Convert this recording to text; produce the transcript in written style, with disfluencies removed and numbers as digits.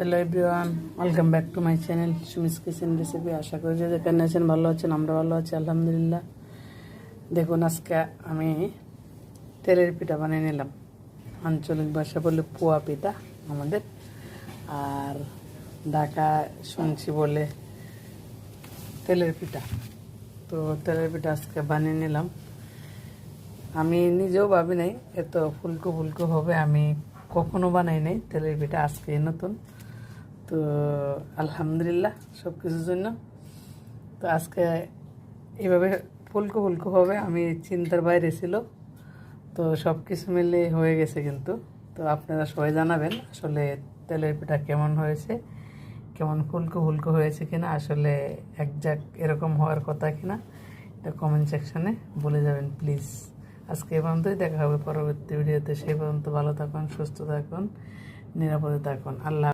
Hello everyone, welcome back to my channel Sumi's kitchen recipe. আশা করি যে যেখানে আছেন ভালো আছেন, আমরা ভালো আছি আলহামদুলিল্লাহ। দেখুন, আজকে আমি তেলের পিঠা বানিয়ে নিলাম। আঞ্চলিক ভাষা বলে পোয়া পিঠা আমাদের, আর ঢাকা শুনছি বলে তেলের পিঠা। তো তেলের পিঠা আজকে বানিয়ে নিলাম। আমি নিজেও ভাবি নাই এত ফুলকো ফুলকো হবে, আমি কখনো বানাই নাই তেলের পিঠা, আজকে নতুন। তো আলহামদুলিল্লাহ সব কিছুর জন্য। তো আজকে এইভাবে ফুলকো ফুলকো হবে, আমি চিন্তার বাইরে ছিল। তো সব কিছু মিলে হয়ে গেছে কিন্তু। তো আপনারা সবাই জানাবেন আসলে তেলের পিঠা কেমন হয়েছে, কেমন ফুলকো ফুলকো হয়েছে কিনা, আসলে একজ্যাক্ট এরকম হওয়ার কথা কিনা, এটা কমেন্ট সেকশনে বলে যাবেন প্লিজ। আজকে এই পর্যন্তই, দেখা হবে পরবর্তী ভিডিওতে। সেই পর্যন্ত ভালো থাকুন, সুস্থ থাকুন, নিরাপদে থাকুন। আল্লাহ।